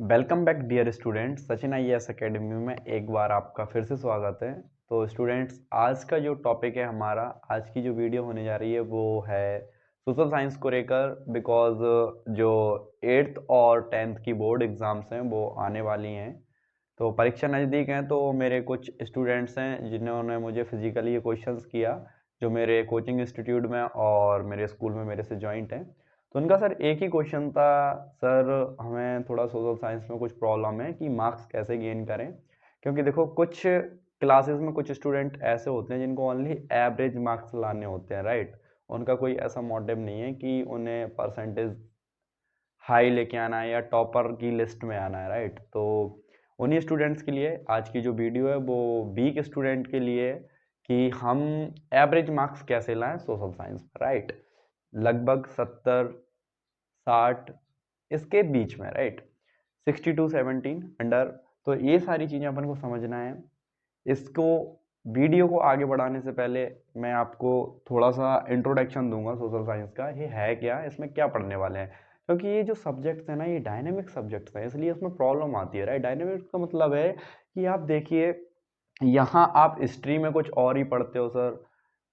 Welcome back dear students, Sachin IAS academy में एक बार आपका फिर से स्वागत है। तो स्टूडेंट्स, आज का जो टॉपिक है हमारा, आज की जो वीडियो होने जा रही है वो है सोशल साइंस को लेकर। बिकॉज जो 8th और 10th की बोर्ड एग्ज़ाम्स हैं वो आने वाली हैं, तो परीक्षा नज़दीक हैं। तो मेरे कुछ स्टूडेंट्स हैं जिन्होंने मुझे फिजिकली ये क्वेश्चंस किया, जो मेरे कोचिंग इंस्टीट्यूट में और मेरे स्कूल में मेरे से जॉइंट हैं। तो उनका सर एक ही क्वेश्चन था, सर हमें थोड़ा सोशल साइंस में कुछ प्रॉब्लम है कि मार्क्स कैसे गेन करें। क्योंकि देखो, कुछ क्लासेस में कुछ स्टूडेंट ऐसे होते हैं जिनको ओनली एवरेज मार्क्स लाने होते हैं, राइट। उनका कोई ऐसा मोटिव नहीं है कि उन्हें परसेंटेज हाई लेके आना है या टॉपर की लिस्ट में आना है, राइट। तो उन्हीं स्टूडेंट्स के लिए आज की जो वीडियो है वो वीक स्टूडेंट के लिए है कि हम एवरेज मार्क्स कैसे लाएं सोशल साइंस में, राइट। लगभग 70-60 इसके बीच में, राइट। 60 to 70 under. तो ये सारी चीज़ें अपन को समझना है। इसको वीडियो को आगे बढ़ाने से पहले मैं आपको थोड़ा सा इंट्रोडक्शन दूंगा सोशल साइंस का। ये है क्या, इसमें क्या पढ़ने वाले हैं। क्योंकि ये जो सब्जेक्ट्स हैं ना, ये डायनेमिक सब्जेक्ट्स हैं, इसलिए इसमें प्रॉब्लम आती है, राइट। डायनेमिक का मतलब है कि आप देखिए, यहाँ आप हिस्ट्री में कुछ और ही पढ़ते हो सर,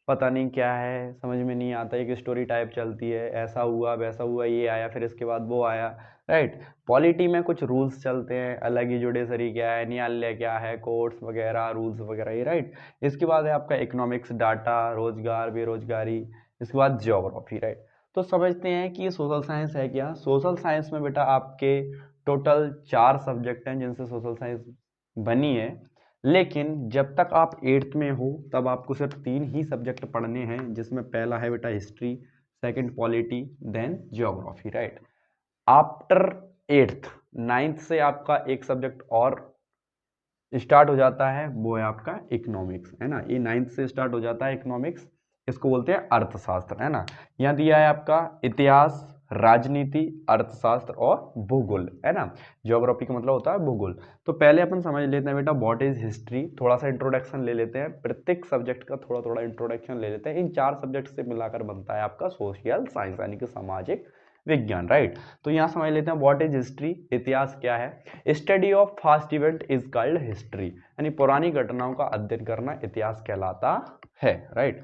पता नहीं क्या है, समझ में नहीं आता। एक स्टोरी टाइप चलती है, ऐसा हुआ वैसा हुआ, ये आया फिर इसके बाद वो आया, राइट। पॉलिटी में कुछ रूल्स चलते हैं अलग ही, जुडिशरी क्या है, न्यायालय क्या है, कोर्ट्स वगैरह, रूल्स वगैरह, ये राइट। इसके बाद है आपका इकोनॉमिक्स, डाटा, रोजगार, बेरोजगारी। इसके बाद ज्योग्राफी, राइट। तो समझते हैं कि ये सोशल साइंस है क्या। सोशल साइंस में बेटा आपके टोटल 4 सब्जेक्ट हैं जिनसे सोशल साइंस बनी है। लेकिन जब तक आप 8th में हो तब आपको सिर्फ 3 ही सब्जेक्ट पढ़ने हैं, जिसमें पहला है बेटा history, second polity, then geography, right. After 8th 9th से आपका एक सब्जेक्ट और स्टार्ट हो जाता है, वो है आपका इकोनॉमिक्स, है ना। ये 9th से स्टार्ट हो जाता है इकोनॉमिक्स। इसको बोलते हैं अर्थशास्त्र, है ना। यहाँ दिया है आपका इतिहास, राजनीति, अर्थशास्त्र और भूगोल, है ना। ज्योग्राफी का मतलब होता है भूगोल। तो पहले अपन समझ लेते हैं बेटा व्हाट इज हिस्ट्री। थोड़ा सा इंट्रोडक्शन ले लेते हैं, प्रत्येक सब्जेक्ट का थोड़ा थोड़ा इंट्रोडक्शन ले लेते हैं। इन 4 सब्जेक्ट से मिलाकर बनता है आपका सोशल साइंस, यानी कि सामाजिक विज्ञान, राइट। तो यहाँ समझ लेते हैं व्हाट इज हिस्ट्री। इतिहास क्या है। Study of past event is called history, यानी पुरानी घटनाओं का अध्ययन करना इतिहास कहलाता है, राइट।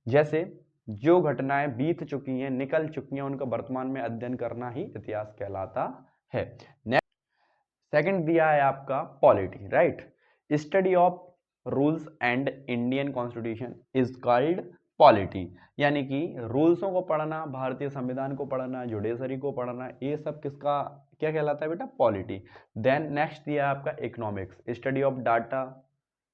जैसे जो घटनाएं बीत चुकी हैं, निकल चुकी हैं, उनका वर्तमान में अध्ययन करना ही इतिहास कहलाता है। सेकंड दिया है आपका polity, right. Study of rules and Indian constitution is called polity, यानी कि रूल्सों को पढ़ना, भारतीय संविधान को पढ़ना, जुडिशरी को पढ़ना, ये सब किसका क्या कहलाता है बेटा, पॉलिटी। देन नेक्स्ट दिया है आपका इकोनॉमिक्स, स्टडी ऑफ डाटा,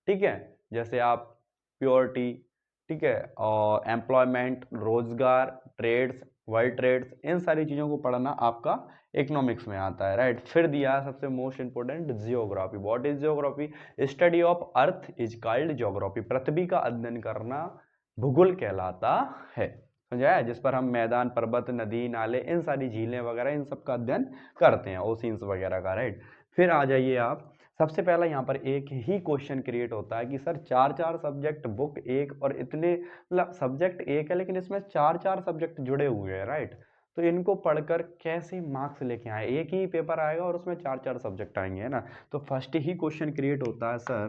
ठीक है। जैसे आप प्योरिटी, ठीक है, और एम्प्लॉयमेंट, रोजगार, ट्रेड्स, वर्ल्ड ट्रेड्स, इन सारी चीज़ों को पढ़ना आपका इकोनॉमिक्स में आता है, राइट। फिर दिया है सबसे most important geography. What is geography. Study of earth is called geography, पृथ्वी का अध्ययन करना भूगोल कहलाता है। समझाया, जिस पर हम मैदान, पर्वत, नदी, नाले, इन सारी झीलें वगैरह, इन सब का अध्ययन करते हैं, ओशियंस वगैरह का, राइट। फिर आ जाइए आप, सबसे पहला यहाँ पर एक ही क्वेश्चन क्रिएट होता है कि सर 4-4 सब्जेक्ट, बुक एक, और इतने मतलब सब्जेक्ट एक है लेकिन इसमें 4-4 सब्जेक्ट जुड़े हुए हैं, राइट। तो इनको पढ़कर कैसे मार्क्स लेके आए। एक ही पेपर आएगा और उसमें 4-4 सब्जेक्ट आएंगे, है ना। तो फर्स्ट ही क्वेश्चन क्रिएट होता है sir,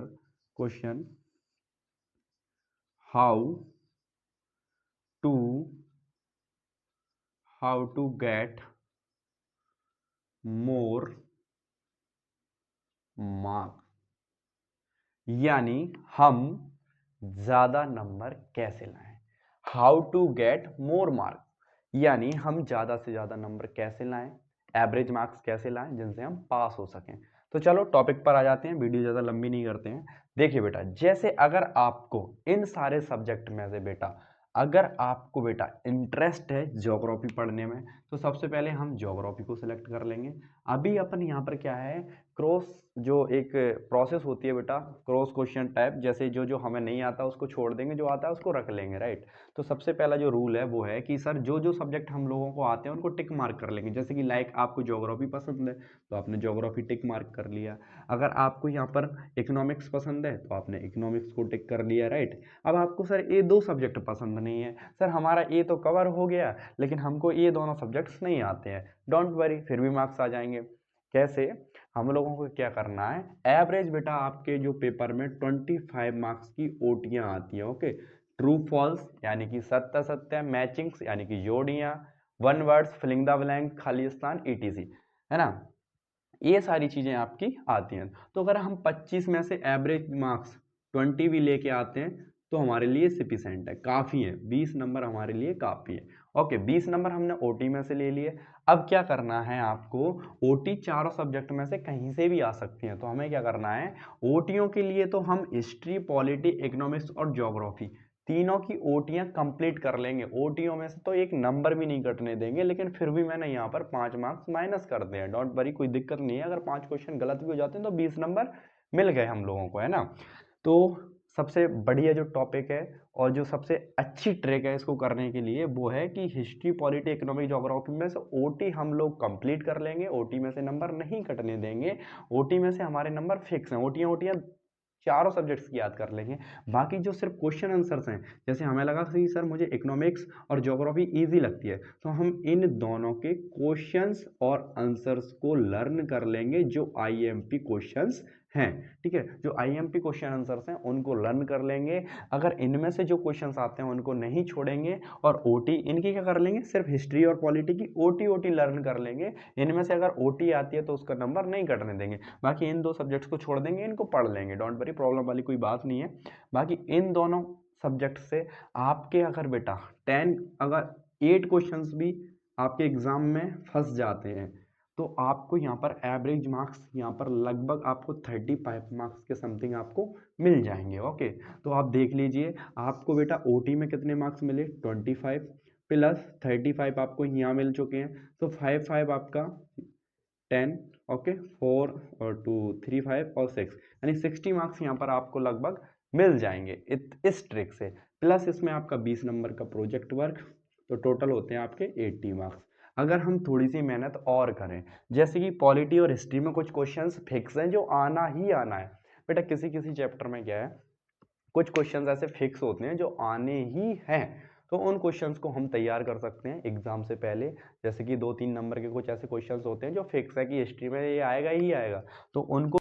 question how to get more marks, यानी हम ज्यादा नंबर कैसे लाएं। How to get more marks, यानी हम ज्यादा से ज्यादा नंबर कैसे लाएं, एवरेज मार्क्स कैसे लाएं जिनसे हम पास हो सकें। तो चलो टॉपिक पर आ जाते हैं, वीडियो ज्यादा लंबी नहीं करते हैं। देखिए बेटा, जैसे अगर आपको इन सारे सब्जेक्ट में से बेटा, अगर आपको बेटा इंटरेस्ट है ज्योग्राफी पढ़ने में, तो सबसे पहले हम ज्योग्राफी को सिलेक्ट कर लेंगे। अभी अपन यहाँ पर क्या है, क्रॉस, जो एक प्रोसेस होती है बेटा, क्रॉस क्वेश्चन टाइप, जैसे जो जो हमें नहीं आता उसको छोड़ देंगे, जो आता है उसको रख लेंगे, राइट। तो सबसे पहला जो रूल है वो है कि सर जो जो सब्जेक्ट हम लोगों को आते हैं उनको टिक मार्क कर लेंगे। जैसे कि लाइक आपको ज्योग्राफी पसंद है तो आपने ज्योग्राफी टिक मार्क कर लिया। अगर आपको यहाँ पर इकोनॉमिक्स पसंद है तो आपने इकोनॉमिक्स को टिक कर लिया, राइट। अब आपको सर ये 2 सब्जेक्ट पसंद नहीं है, सर हमारा ये तो कवर हो गया लेकिन हमको ये दोनों सब्जेक्ट्स नहीं आते हैं, डोंट वरी, फिर भी मार्क्स आ जाएंगे। कैसे, हम लोगों को क्या करना है, एवरेज बेटा आपके जो पेपर में 25 मार्क्स की ओटियां आती हैं, ओके, ट्रू फॉल्स यानी कि सत्य सत्य, मैचिंग्स यानी कि जोड़ियां, one words, filling the blank खाली स्थान, ईटीसी, है ना, ये सारी चीजें आपकी आती हैं। तो अगर हम 25 में से एवरेज मार्क्स 20 भी लेके आते हैं तो हमारे लिए सफिशिएंट है, काफी है, 20 नंबर हमारे लिए काफी है। ओके, 20 नंबर हमने ओटी में से ले लिए। अब क्या करना है आपको, ओटी चारों सब्जेक्ट में से कहीं से भी आ सकती है, तो हमें क्या करना है, ओटीओ के लिए तो हम हिस्ट्री, पॉलिटी, इकोनॉमिक्स और ज्योग्राफी तीनों की ओटियां कंप्लीट कर लेंगे। ओटीओ में से तो एक नंबर भी नहीं कटने देंगे, लेकिन फिर भी मैंने यहाँ पर 5 मार्क्स माइनस कर दिए हैं, डोंट वरी, कोई दिक्कत नहीं है। अगर 5 क्वेश्चन गलत भी हो जाते हैं तो 20 नंबर मिल गए हम लोगों को, है ना। तो सबसे बढ़िया जो टॉपिक है और जो सबसे अच्छी ट्रिक है इसको करने के लिए वो है कि हिस्ट्री, पॉलिटी, इकोनॉमिक, ज्योग्राफी में से ओटी हम लोग कंप्लीट कर लेंगे, ओटी में से नंबर नहीं कटने देंगे, ओटी में से हमारे नंबर फिक्स हैं, ओटियां ओटियां चारों सब्जेक्ट्स की याद कर लेंगे। बाकी जो सिर्फ क्वेश्चन आंसर्स हैं, जैसे हमें लगा कि सर मुझे इकोनॉमिक्स और ज्योग्राफी इजी लगती है, तो हम इन दोनों के क्वेश्चंस और आंसर्स को लर्न कर लेंगे जो आईएमपी क्वेश्चंस हैं, ठीक है, जो आईएमपी क्वेश्चन आंसर्स हैं उनको लर्न कर लेंगे। अगर इनमें से जो क्वेश्चंस आते हैं उनको नहीं छोड़ेंगे, और ओटी इनकी क्या कर लेंगे, सिर्फ हिस्ट्री और पॉलिटी की ओटी ओटी लर्न कर लेंगे। इनमें से अगर ओटी आती है तो उसका नंबर नहीं कटने देंगे, बाकी इन दो सब्जेक्ट्स को छोड़ देंगे, इनको पढ़ लेंगे, डोंट वरी, प्रॉब्लम वाली कोई बात नहीं है। बाकी इन दोनों सब्जेक्ट से आपके अगर बेटा 8 क्वेश्चंस भी आपके एग्जाम में फंस जाते हैं तो आपको यहाँ पर एवरेज मार्क्स यहाँ पर लगभग आपको 35 मार्क्स के समथिंग आपको मिल जाएंगे। ओके, तो आप देख लीजिए आपको बेटा ओटी में कितने मार्क्स मिले, 25 प्लस 35 आपको यहाँ मिल चुके हैं, तो 5 आपका 10, ओके, 4 और 2 3 5 और 6, यानी 60 मार्क्स यहाँ पर आपको लगभग मिल जाएंगे इस ट्रिक से। प्लस इसमें आपका 20 नंबर का प्रोजेक्ट वर्क, तो टोटल होते हैं आपके 80 मार्क्स। अगर हम थोड़ी सी मेहनत और करें, जैसे कि पॉलिटी और हिस्ट्री में कुछ क्वेश्चंस फिक्स हैं जो आना ही आना है, बेटा किसी किसी चैप्टर में क्या है, कुछ क्वेश्चंस ऐसे फिक्स होते हैं जो आने ही हैं, तो उन क्वेश्चंस को हम तैयार कर सकते हैं एग्जाम से पहले। जैसे कि 2-3 नंबर के कुछ ऐसे क्वेश्चंस होते हैं जो फिक्स है कि हिस्ट्री में ये आएगा ही आएगा, तो उनको